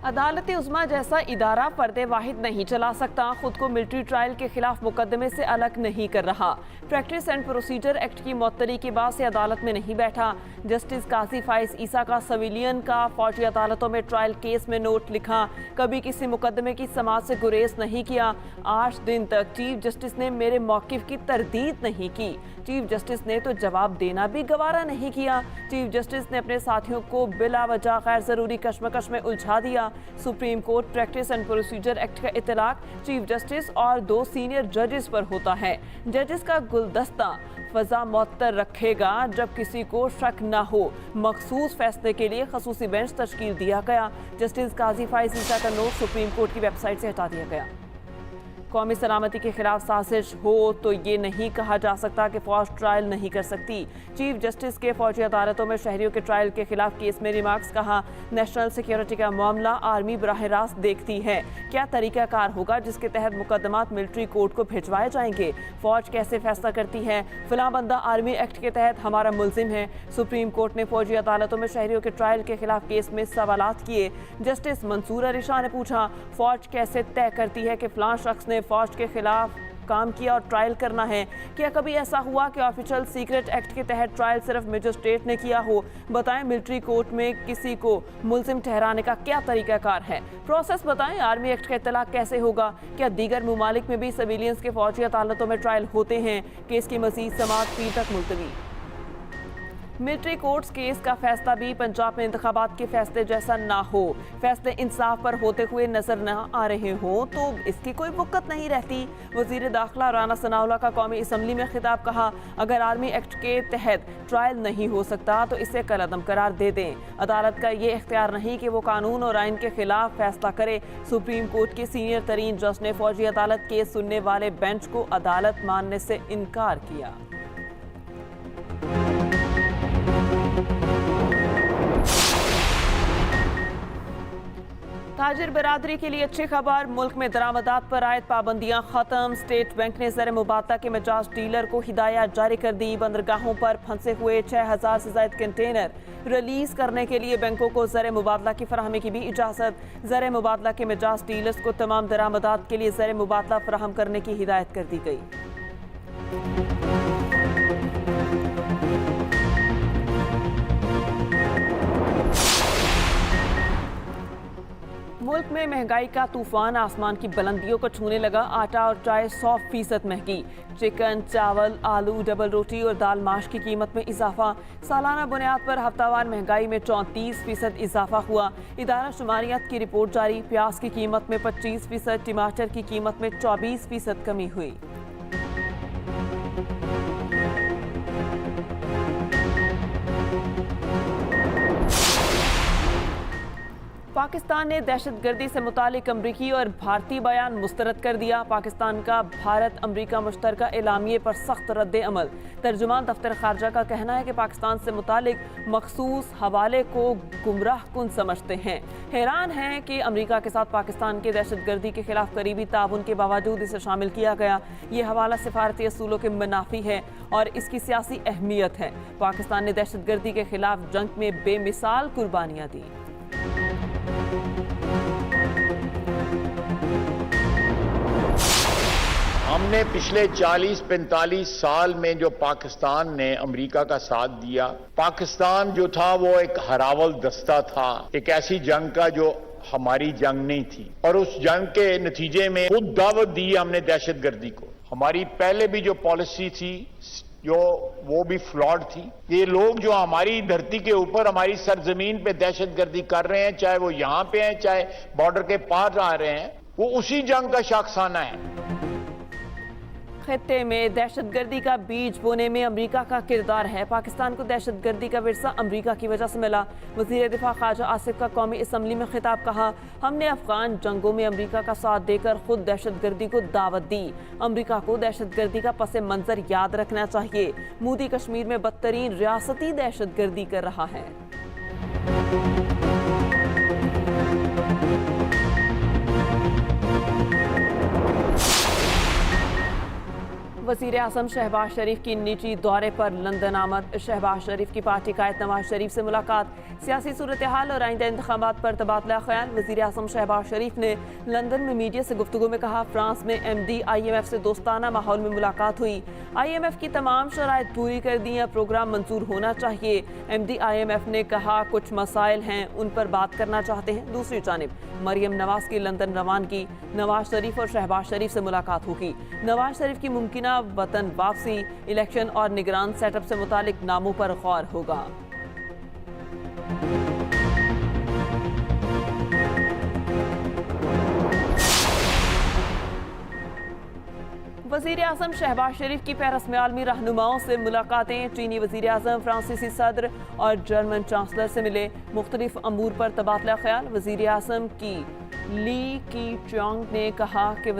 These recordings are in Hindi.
अदालत उज़्मा जैसा इदारा पर्दे वाहिद नहीं चला सकता, खुद को मिलिट्री ट्रायल के खिलाफ मुकदमे से अलग नहीं कर रहा। प्रैक्टिस एंड प्रोसीजर एक्ट की मअतली के बाद से अदालत में नहीं बैठा। जस्टिस काजी फाइज ईसा का सिविलियन का फौजी अदालतों में ट्रायल केस में नोट लिखा, कभी किसी मुकदमे की समाअत से गुरेज नहीं किया। 8 दिन तक चीफ जस्टिस ने मेरे मौक़िफ़ की तरदीद नहीं की। चीफ जस्टिस ने तो जवाब देना भी गवारा नहीं किया। चीफ जस्टिस ने अपने साथियों को बिला वजह गैर ज़रूरी कशमकश में उलझा दिया। Supreme court practice and procedure act का इतलाक चीफ जस्टिस और 2 सीनियर जजेस पर होता है। जजेस का गुलदस्ता फजा मुअत्तर रखेगा जब किसी को शक न हो। मखसूस फैसले के लिए खसूसी बेंच तश्कील दिया गया। जस्टिस काजी फाइज ईसा का नोट सुप्रीम कोर्ट की वेबसाइट से हटा दिया गया। कौमी सलामती के खिलाफ साजिश हो तो ये नहीं कहा जा सकता कि फौज ट्रायल नहीं कर सकती। चीफ जस्टिस के फौजी अदालतों में शहरियों के ट्रायल के खिलाफ केस में रिमार्क्स कहा, नेशनल सिक्योरिटी का मामला आर्मी बराह रास्त देखती है। क्या तरीकाकार होगा जिसके तहत मुकदमात मिलिट्री कोर्ट को भिजवाए जाएंगे? फौज कैसे फैसला करती है? फिलहाल बंदा आर्मी एक्ट के तहत हमारा मुलजिम है। सुप्रीम कोर्ट ने फौजी अदालतों में शहरियों के ट्रायल के खिलाफ केस में सवालात किए। जस्टिस मंसूर अली शाह ने पूछा, फौज कैसे तय करती है कि फलां शख्स ने फौज के खिलाफ काम किया और ट्रायल करना है? क्या कभी ऐसा हुआ कि ऑफिशियल सीक्रेट एक्ट के तहत ट्रायल सिर्फ मजिस्ट्रेट ने किया हो? बताएं, मिलिट्री कोर्ट में किसी को मुलजिम ठहराने का क्या तरीकाकार है? प्रोसेस बताएं, आर्मी एक्ट का इत्तलाक कैसे होगा? क्या दीगर मुमालिक में भी सिविलियंस के फौजी अदालतों में ट्रायल होते हैं? केस की मजीद समाअत पीर तक मुलतवी। मिलिट्री कोर्ट्स केस का फैसला भी पंजाब में इंतखाबात के फैसले जैसा ना हो, फैसले इंसाफ पर होते हुए नजर न आ रहे हों तो इसकी कोई वक़्त नहीं रहती। वज़ीर दाखिला राना सनाउल्लाह का कौमी असम्बली में खिताब, कहा, अगर आर्मी एक्ट के तहत ट्रायल नहीं हो सकता तो इसे कलअदम करार दे दें। अदालत का ये इख्तियार नहीं कि वो कानून और आइन के खिलाफ फैसला करे। सुप्रीम कोर्ट के सीनियर तरीन जज ने फौजी अदालत केस सुनने वाले बेंच को अदालत मानने से इनकार किया। ताजिर बरादरी के लिए अच्छी खबर, मुल्क में दरामदात पर आयद पाबंदियां खत्म। स्टेट बैंक ने ज़र मुबादला के मिजाज डीलर को हिदायत जारी कर दी। बंदरगाहों पर फंसे हुए 6000 से ज़ायद कंटेनर रिलीज करने के लिए बैंकों को ज़र मुबादला की फराहमी की भी इजाज़त। ज़र मुबादला के मिजाज डीलर्स को तमाम दरामदात के लिए ज़र मुबादला फराहम करने की हिदायत कर दी गई। मुल्क में महंगाई का तूफान आसमान की बुलंदियों को छूने लगा। आटा और चाय 100% महंगी। चिकन, चावल, आलू, डबल रोटी और दाल माश की कीमत में इजाफा। सालाना बुनियाद पर हफ्तावार महंगाई में 34% इजाफा हुआ। इदारा शुमारियात की रिपोर्ट जारी, प्याज की कीमत में 25%, टमाटर की कीमत में 24% कमी हुई। पाकिस्तान ने दहशतगर्दी से मुतालिक अमरीकी और भारतीय बयान मुस्तरद कर दिया। पाकिस्तान का भारत अमरीका मुश्तरका एलामिये पर सख्त रद्द अमल। तर्जुमान दफ्तर खारजा का कहना है कि पाकिस्तान से मुतालिक मखसूस हवाले को गुमराह कुन समझते हैं। हैरान हैं कि अमरीका के साथ पाकिस्तान के दहशतगर्दी के खिलाफ करीबी ताउन के बावजूद इसे शामिल किया गया। ये हवाला सिफारती असूलों के मुनाफी है और इसकी सियासी अहमियत है। पाकिस्तान ने दहशतगर्दी के खिलाफ जंग में बेमिसाल कुर्बानियाँ दी। हमने पिछले 40-45 साल में जो पाकिस्तान ने अमेरिका का साथ दिया, पाकिस्तान जो था वो एक हरावल दस्ता था, एक ऐसी जंग का जो हमारी जंग नहीं थी और उस जंग के नतीजे में खुद दावत दी हमने दहशतगर्दी को। हमारी पहले भी जो पॉलिसी थी जो वो भी फ्लॉड थी। ये लोग जो हमारी धरती के ऊपर हमारी सरजमीन पे दहशतगर्दी कर रहे हैं, चाहे वो यहां पे हैं चाहे बॉर्डर के पार आ रहे हैं, वो उसी जंग का शाखसाना है। खित्ते में दहशतगर्दी का बीज बोने में अमेरिका का किरदार है। पाकिस्तान को दहशतगर्दी का विरसा अमेरिका की वजह से मिला। वज़ीर दिफा ख्वाजा आसिफ का कौमी असम्बली में खिताब, कहा, हमने अफगान जंगों में अमेरिका का साथ देकर खुद दहशतगर्दी को दावत दी। अमेरिका को दहशतगर्दी का पस मंजर याद रखना चाहिए। मोदी कश्मीर में बदतरीन रियासती दहशतगर्दी कर रहा है। वज़ीर आज़म शहबाज शरीफ की निजी दौरे पर लंदन आमद। शहबाज शरीफ की पार्टी कायद नवाज शरीफ से मुलाकात, सियासी सूरत हाल और आइंदा इंतखाबात पर तबादला ख्याल। वज़ीर आज़म शहबाज शरीफ ने लंदन में मीडिया से गुफ्तगू में कहा, फ्रांस में MD IMF से दोस्ताना माहौल में मुलाकात हुई। IMF की तमाम शराइत पूरी कर दी हैं, प्रोग्राम मंजूर होना चाहिए। MD IMF ने कहा कुछ मसाइल हैं, उन पर बात करना चाहते हैं। दूसरी जानिब मरियम नवाज की लंदन रवानगी, नवाज शरीफ और शहबाज शरीफ से मुलाकात होगी। नवाज शरीफ की मुमकिना वतन वापसी, इलेक्शन और निगरान सेटअप से मुतालिक नामों पर गौर होगा। वज़ीर आज़म शहबाज शरीफ की पेरिस में आलमी रहनुमाओं से मुलाकातें। चीनी वज़ीर आज़म, फ्रांसीसी सदर और जर्मन चांसलर से मिले। मुख्तलिफ अमूर पर तबादला ख्याल। वज़ीर आज़म की ली कीचियांग ने कहा कि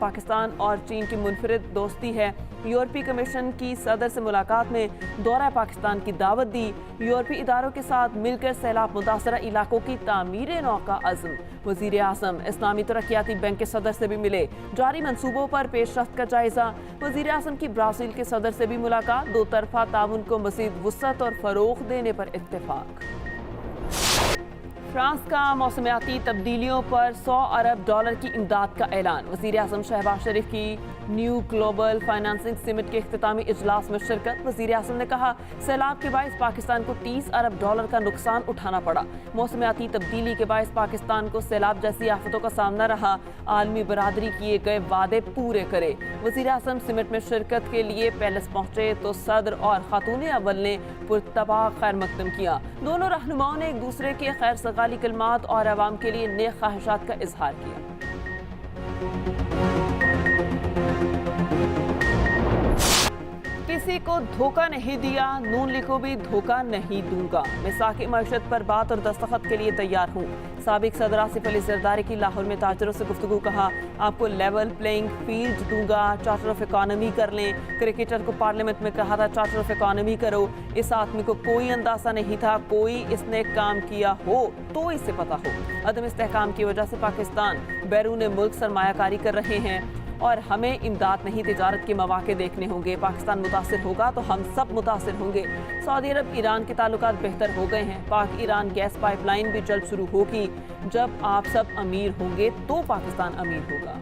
पाकिस्तान और चीन की मुनफरिद दोस्ती है। यूरोपीय कमीशन की सदर से मुलाकात में दौरा पाकिस्तान की दावत दी। यूरोपीय इदारों के साथ मिलकर सैलाब मुतासरा इलाकों की तामीर नौ का अज़्म। वज़ीर आज़म इस्लामी तरक्याती बैंक के सदर से भी मिले। जारी मंसूबों पर पेशरफ्त का जायजा। वज़ीर आज़म की ब्राज़ील के सदर से भी मुलाकात। दो तरफा ताउन को मज़ीद वुसअत और फ़रोग़ देने पर इत्तेफाक। फ्रांस का मौसमियाती तब्दीलियों पर $100 अरब की इमदाद का ऐलान। वज़ीर आज़म शहबाज शरीफ की न्यू ग्लोबल फाइनेंसिंग समिट के इख्तितामी इजलास में शिरकत। वज़ीर आज़म ने कहा, सैलाब के बायस पाकिस्तान को $30 अरब का नुकसान उठाना पड़ा। मौसमियाती तब्दीली के बायस पाकिस्तान को सैलाब जैसी आफतों का सामना रहा। आलमी बरादरी किए गए वादे पूरे करे। वज़ीर आज़म समिट में शिरकत के लिए पैलेस पहुंचे तो सदर और खातून अव्वल ने पुरतबा खैर मकदम किया। दोनों रहनुमाओं ने एक दूसरे के खैर सगाली कलमात और अवाम के लिए नेक ख्वाहिशात का इजहार किया। किसी को धोखा नहीं दिया, नून लीग को भी धोखा नहीं दूंगा। मिसाक़ी मईशत पर बात और दस्तखत के लिए तैयार हूँ। साबिक सदर आसिफ अली जरदारी की लाहौर में ताजरों से गुफ्तगू। कहा, आपको लेवल प्लेइंग फील्ड दूंगा, चार्टर ऑफ इकॉनमी कर लें। क्रिकेटर को पार्लियामेंट में कहा था चार्टर ऑफ इकॉनमी करो। इस आदमी को कोई अंदाजा नहीं था, कोई इसने काम किया हो तो इसे पता हो। अदम इस्तेहकाम की वजह से पाकिस्तान बैरून मुल्क सरमायाकारी कर रहे हैं और हमें इमदाद नहीं, तिजारत के मौके देखने होंगे। पाकिस्तान मुतासिर होगा तो हम सब मुतासिर होंगे। सऊदी अरब ईरान के ताल्लुकात बेहतर हो गए हैं। पाक ईरान गैस पाइपलाइन भी जल्द शुरू होगी। जब आप सब अमीर होंगे तो पाकिस्तान अमीर होगा।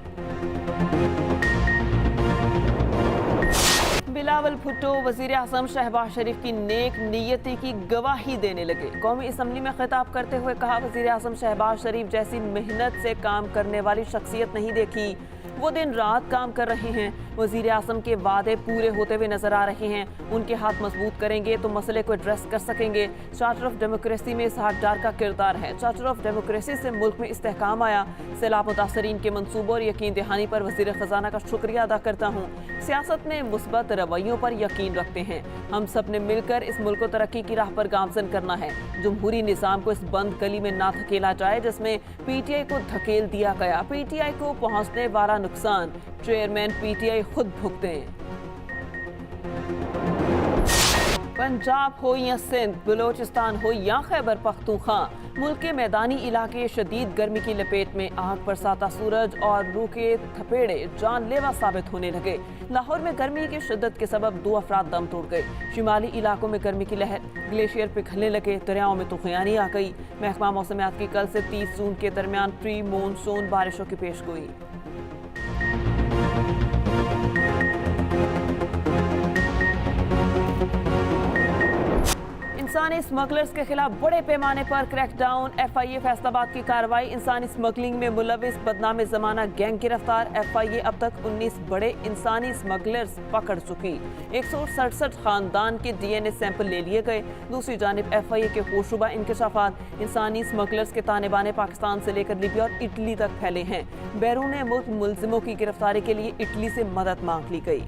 बिलावल भुट्टो वज़ीर आज़म शहबाज शरीफ की नेक नीयती की गवाही देने लगे। कौमी असम्बली में खिताब करते हुए कहा, वज़ीर आज़म शहबाज शरीफ जैसी मेहनत से काम करने वाली शख्सियत नहीं देखी। वो दिन रात काम कर रहे हैं। वज़ीर आज़म के वादे पूरे होते हुए नजर आ रहे हैं। उनके हाथ मजबूत करेंगे तो मसले को एड्रेस कर सकेंगे। चार्टर ऑफ डेमोक्रेसी में इसहाक डार का किरदार है। चार्टर ऑफ डेमोक्रेसी से मुल्क में इस्तेहकाम आया। सैलाब मुतासरीन के मंसूबों और यकीन दहानी पर वज़ीर ख़जाना का शुक्रिया अदा करता हूँ। सियासत में मुस्बत रवैयों पर यकीन रखते हैं। हम सब ने मिलकर इस मुल्क को तरक्की की राह पर गामजन करना है। जमहूरी निज़ाम को इस बंद गली में ना धकेला जाए जिसमें PTI को धकेल दिया गया। PTI को पहुँचने वाला नुकसान चेयरमैन PTI खुद भुगतें। पंजाब हो या सिंध, बलोचिस्तान हो या खैबर पख्तूनख्वा, मुल्क के मैदानी इलाके शदीद गर्मी की लपेट में। आग बरसाता सूरज और लू के थपेड़े जानलेवा साबित होने लगे। लाहौर में गर्मी की शिद्दत के सबब 2 अफराद दम तोड़ गए। शिमाली इलाकों में गर्मी की लहर, ग्लेशियर पिघलने लगे। दरियाओं में तूफ़ानी आ गई। महकमा मौसमियात की कल से 30 जून के दरमियान प्री मानसून बारिशों की पेशगोई। इंसानी स्मगलर्स के खिलाफ बड़े पैमाने पर क्रैकडाउन। FIA फैसलाबाद की कार्रवाई। इंसानी स्मगलिंग में मुलविस बदनाम ज़माना गैंग गिरफ्तार। FIA अब तक 19 बड़े इंसानी स्मगलर्स पकड़ चुकी। 167 खानदान के DNA सैंपल ले लिए गए। दूसरी जानिब FIA के होशरुबा इंकशाफात। इंसानी स्मगलर्स के ताने बाने पाकिस्तान से लेकर लीबिया और इटली तक फैले हैं। बैरून मुल्क मुलजिमों की गिरफ्तारी के लिए इटली से मदद मांग ली गई।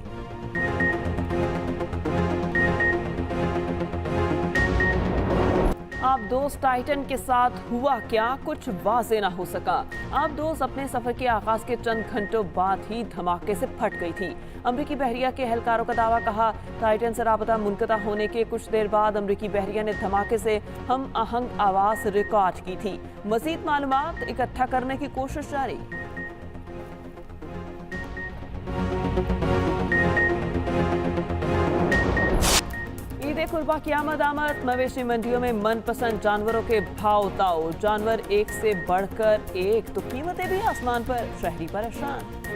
आप दोस्त टाइटन के साथ हुआ क्या, कुछ वाज़े ना हो सका। आप दोस्त अपने सफर के आगाज के चंद घंटों बाद ही धमाके से फट गई थी। अमरीकी बहरिया के एहलकारों का दावा। कहा, टाइटन से राबता मुनक़ता होने के कुछ देर बाद अमरीकी बहरिया ने धमाके से हम आहंग आवाज़ रिकॉर्ड की थी। मज़ीद मालूमात इकट्ठा करने की कोशिश जारी। ईद कुर्बा की आमद मवेशी मंडियों में मनपसंद जानवरों के भाव उताओ। जानवर एक से बढ़कर एक तो कीमतें भी आसमान पर, शहरी परेशान।